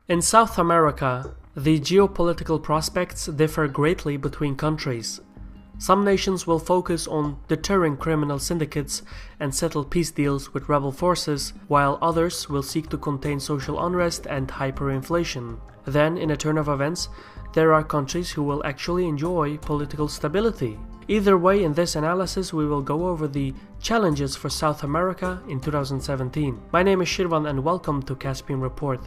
In South America, the geopolitical prospects differ greatly between countries. Some nations will focus on deterring criminal syndicates and settle peace deals with rebel forces, while others will seek to contain social unrest and hyperinflation. Then, in a turn of events, there are countries who will actually enjoy political stability. Either way, in this analysis, we will go over the challenges for South America in 2017. My name is Shirvan and welcome to Caspian Report.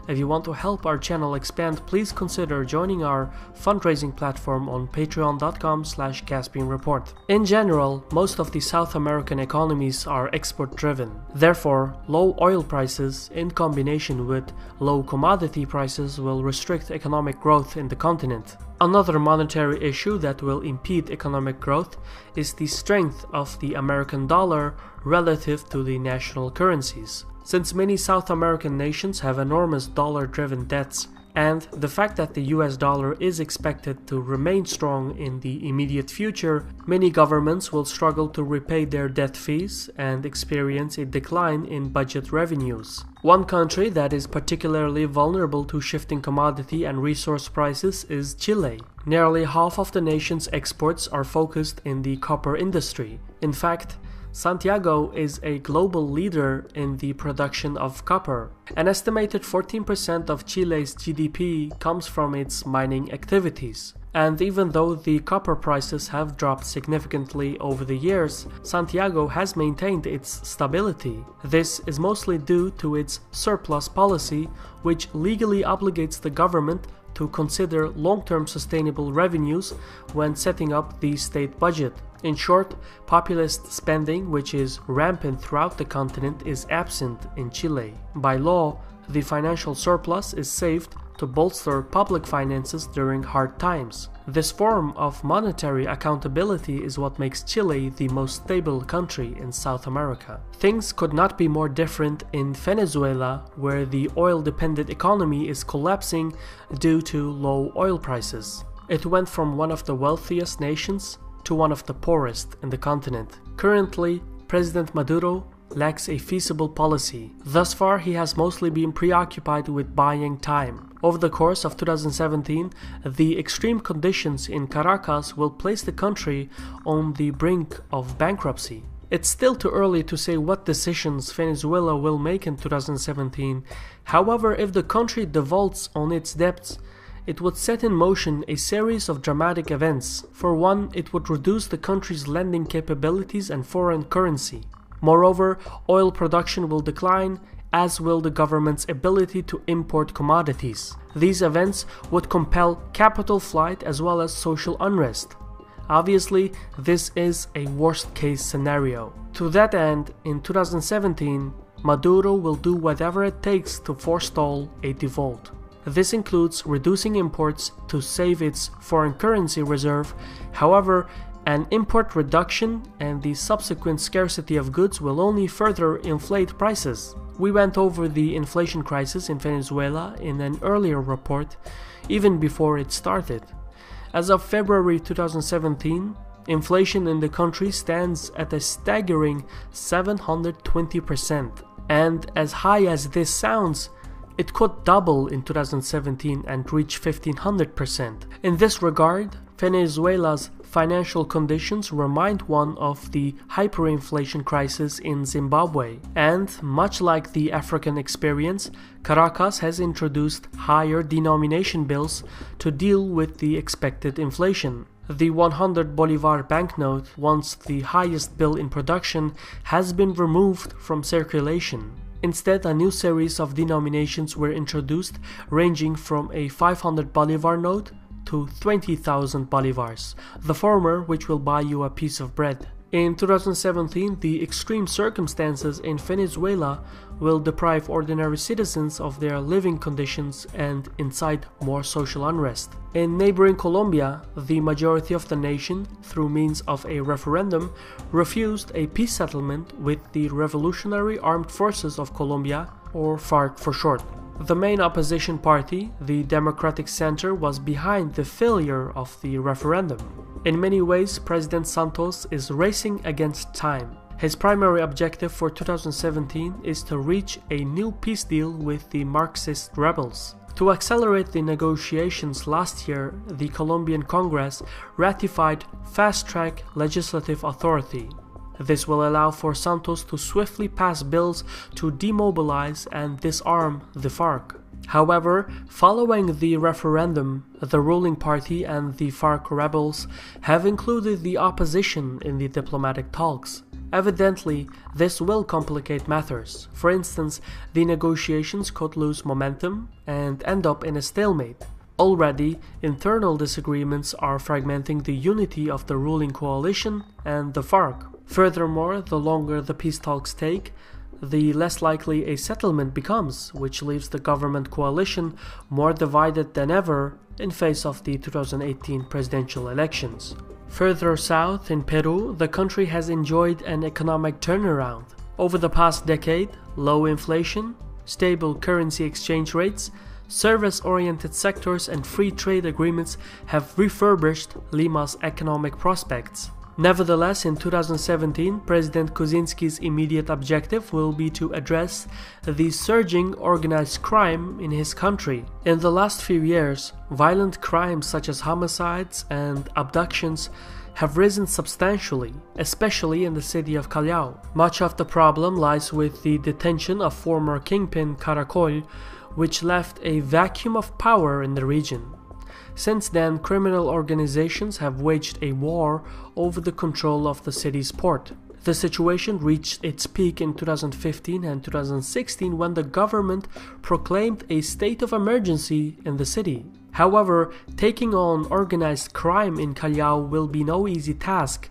If you want to help our channel expand, please consider joining our fundraising platform on patreon.com/CaspianReport. In general, most of the South American economies are export-driven. Therefore, low oil prices in combination with low commodity prices will restrict economic growth in the continent. Another monetary issue that will impede economic growth is the strength of the American dollar relative to the national currencies. Since many South American nations have enormous dollar-driven debts, and the fact that the US dollar is expected to remain strong in the immediate future, many governments will struggle to repay their debt fees and experience a decline in budget revenues. One country that is particularly vulnerable to shifting commodity and resource prices is Chile. Nearly half of the nation's exports are focused in the copper industry. In fact, Santiago is a global leader in the production of copper. An estimated 14% of Chile's GDP comes from its mining activities. And even though the copper prices have dropped significantly over the years, Santiago has maintained its stability. This is mostly due to its surplus policy, which legally obligates the government to consider long-term sustainable revenues when setting up the state budget. In short, populist spending, which is rampant throughout the continent, is absent in Chile. By law, the financial surplus is saved to bolster public finances during hard times. This form of monetary accountability is what makes Chile the most stable country in South America. Things could not be more different in Venezuela, where the oil-dependent economy is collapsing due to low oil prices. It went from one of the wealthiest nations to one of the poorest in the continent. Currently, President Maduro lacks a feasible policy. Thus far, he has mostly been preoccupied with buying time. Over the course of 2017, the extreme conditions in Caracas will place the country on the brink of bankruptcy. It's still too early to say what decisions Venezuela will make in 2017. However, if the country defaults on its debts, it would set in motion a series of dramatic events. For one, it would reduce the country's lending capabilities and foreign currency. Moreover, oil production will decline, as will the government's ability to import commodities. These events would compel capital flight as well as social unrest. Obviously, this is a worst-case scenario. To that end, in 2017, Maduro will do whatever it takes to forestall a default. This includes reducing imports to save its foreign currency reserve. However, an import reduction and the subsequent scarcity of goods will only further inflate prices. We went over the inflation crisis in Venezuela in an earlier report, even before it started. As of February 2017, inflation in the country stands at a staggering 720%. And as high as this sounds, it could double in 2017 and reach 1500%. In this regard, Venezuela's financial conditions remind one of the hyperinflation crisis in Zimbabwe. And much like the African experience, Caracas has introduced higher denomination bills to deal with the expected inflation. The 100 Bolivar banknote, once the highest bill in production, has been removed from circulation. Instead, a new series of denominations were introduced, ranging from a 500 Bolivar note to 20,000 bolivars, the former which will buy you a piece of bread. In 2017, the extreme circumstances in Venezuela will deprive ordinary citizens of their living conditions and incite more social unrest. In neighboring Colombia, the majority of the nation, through means of a referendum, refused a peace settlement with the Revolutionary Armed Forces of Colombia, or FARC for short. The main opposition party, the Democratic Center, was behind the failure of the referendum. In many ways, President Santos is racing against time. His primary objective for 2017 is to reach a new peace deal with the Marxist rebels. To accelerate the negotiations last year, the Colombian Congress ratified fast-track legislative authority. This will allow for Santos to swiftly pass bills to demobilize and disarm the FARC. However, following the referendum, the ruling party and the FARC rebels have included the opposition in the diplomatic talks. Evidently, this will complicate matters. For instance, the negotiations could lose momentum and end up in a stalemate. Already, internal disagreements are fragmenting the unity of the ruling coalition and the FARC. Furthermore, the longer the peace talks take, the less likely a settlement becomes, which leaves the government coalition more divided than ever in face of the 2018 presidential elections. Further south in Peru, the country has enjoyed an economic turnaround. Over the past decade, low inflation, stable currency exchange rates, service-oriented sectors and free trade agreements have refurbished Lima's economic prospects. Nevertheless, in 2017, President Kuczynski's immediate objective will be to address the surging organized crime in his country. In the last few years, violent crimes such as homicides and abductions have risen substantially, especially in the city of Callao. Much of the problem lies with the detention of former kingpin Caracol, which left a vacuum of power in the region. Since then, criminal organizations have waged a war over the control of the city's port. The situation reached its peak in 2015 and 2016 when the government proclaimed a state of emergency in the city. However, taking on organized crime in Callao will be no easy task.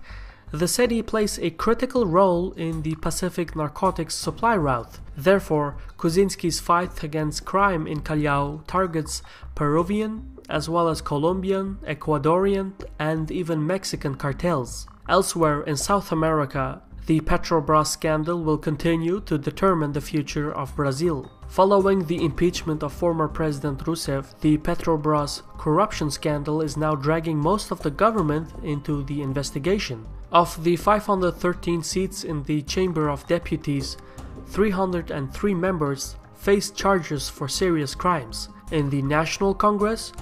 The city plays a critical role in the Pacific narcotics supply route. Therefore, Kuczynski's fight against crime in Callao targets Peruvian, as well as Colombian, Ecuadorian, and even Mexican cartels. Elsewhere in South America, the Petrobras scandal will continue to determine the future of Brazil. Following the impeachment of former President Rousseff, the Petrobras corruption scandal is now dragging most of the government into the investigation. Of the 513 seats in the Chamber of Deputies, 303 members face charges for serious crimes. In the National Congress,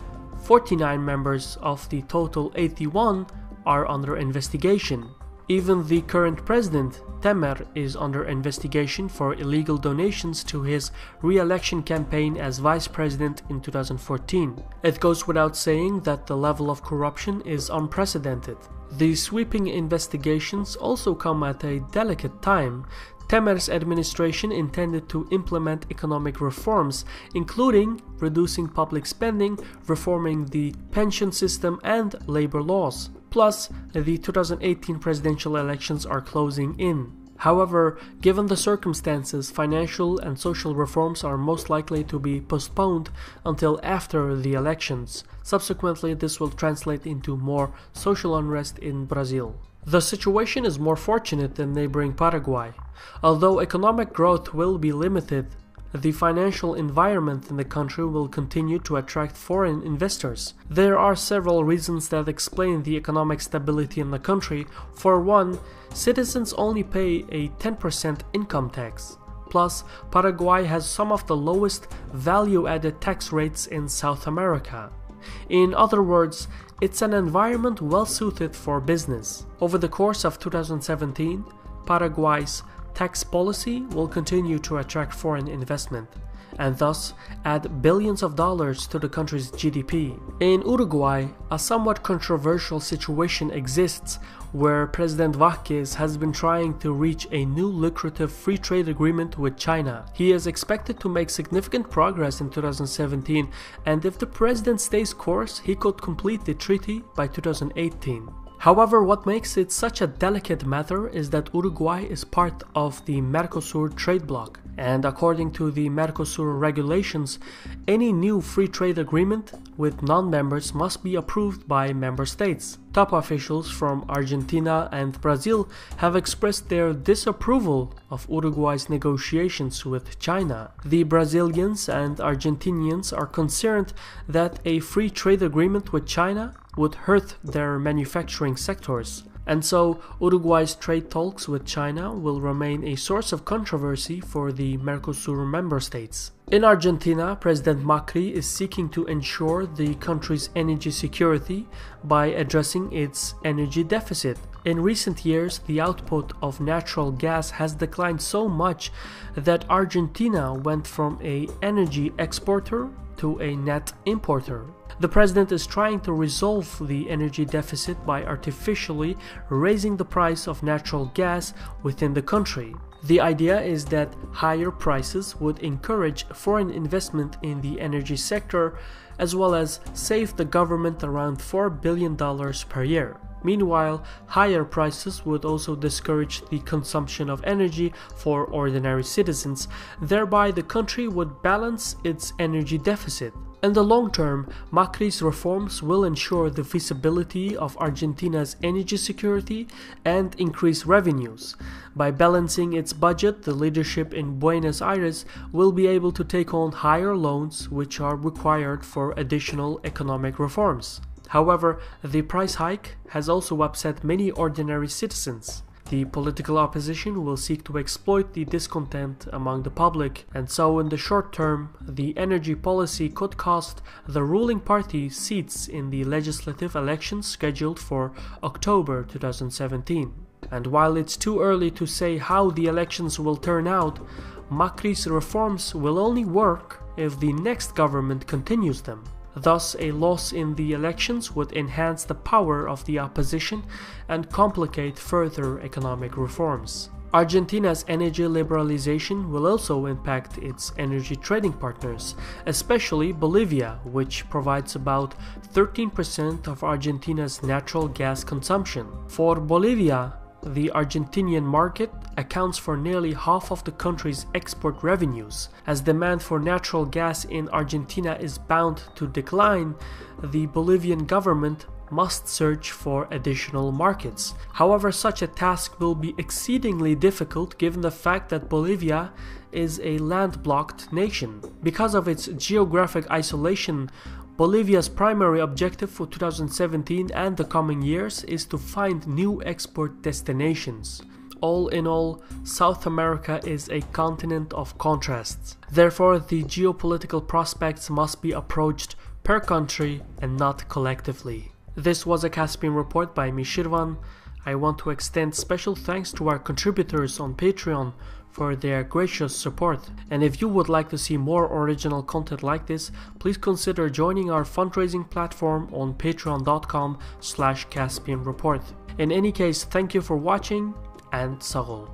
49 members of the total 81 are under investigation. Even the current president, Temer, is under investigation for illegal donations to his re-election campaign as vice president in 2014. It goes without saying that the level of corruption is unprecedented. The sweeping investigations also come at a delicate time. Temer's administration intended to implement economic reforms, including reducing public spending, reforming the pension system, and labor laws. Plus, the 2018 presidential elections are closing in. However, given the circumstances, financial and social reforms are most likely to be postponed until after the elections. Subsequently, this will translate into more social unrest in Brazil. The situation is more fortunate than neighboring Paraguay. Although economic growth will be limited, the financial environment in the country will continue to attract foreign investors. There are several reasons that explain the economic stability in the country. For one, citizens only pay a 10% income tax. Plus, Paraguay has some of the lowest value-added tax rates in South America. In other words, it's an environment well suited for business. Over the course of 2017, Paraguay's tax policy will continue to attract foreign investment and thus add billions of dollars to the country's GDP. In Uruguay, a somewhat controversial situation exists where President Vázquez has been trying to reach a new lucrative free trade agreement with China. He is expected to make significant progress in 2017, and if the president stays course, he could complete the treaty by 2018. However, what makes it such a delicate matter is that Uruguay is part of the Mercosur trade bloc, and according to the Mercosur regulations, any new free trade agreement with non-members must be approved by member states. Top officials from Argentina and Brazil have expressed their disapproval of Uruguay's negotiations with China. The Brazilians and Argentinians are concerned that a free trade agreement with China would hurt their manufacturing sectors. And so Uruguay's trade talks with China will remain a source of controversy for the Mercosur member states. In Argentina, President Macri is seeking to ensure the country's energy security by addressing its energy deficit. In recent years, the output of natural gas has declined so much that Argentina went from an energy exporter to a net importer. The president is trying to resolve the energy deficit by artificially raising the price of natural gas within the country. The idea is that higher prices would encourage foreign investment in the energy sector, as well as save the government around $4 billion per year. Meanwhile, higher prices would also discourage the consumption of energy for ordinary citizens, thereby the country would balance its energy deficit. In the long term, Macri's reforms will ensure the feasibility of Argentina's energy security and increase revenues. By balancing its budget, the leadership in Buenos Aires will be able to take on higher loans, which are required for additional economic reforms. However, the price hike has also upset many ordinary citizens. The political opposition will seek to exploit the discontent among the public, and so in the short term, the energy policy could cost the ruling party seats in the legislative elections scheduled for October 2017. And while it's too early to say how the elections will turn out, Macri's reforms will only work if the next government continues them. Thus, a loss in the elections would enhance the power of the opposition and complicate further economic reforms. Argentina's energy liberalization will also impact its energy trading partners, especially Bolivia, which provides about 13% of Argentina's natural gas consumption. For Bolivia, the Argentinian market accounts for nearly half of the country's export revenues. As demand for natural gas in Argentina is bound to decline, the Bolivian government must search for additional markets. However, such a task will be exceedingly difficult given the fact that Bolivia is a landlocked nation. Because of its geographic isolation, Bolivia's primary objective for 2017 and the coming years is to find new export destinations. All in all, South America is a continent of contrasts. Therefore, the geopolitical prospects must be approached per country and not collectively. This was a Caspian Report by me, Shirvan. I want to extend special thanks to our contributors on Patreon for their gracious support. And if you would like to see more original content like this, please consider joining our fundraising platform on patreon.com/CaspianReport. In any case, thank you for watching and Sahol.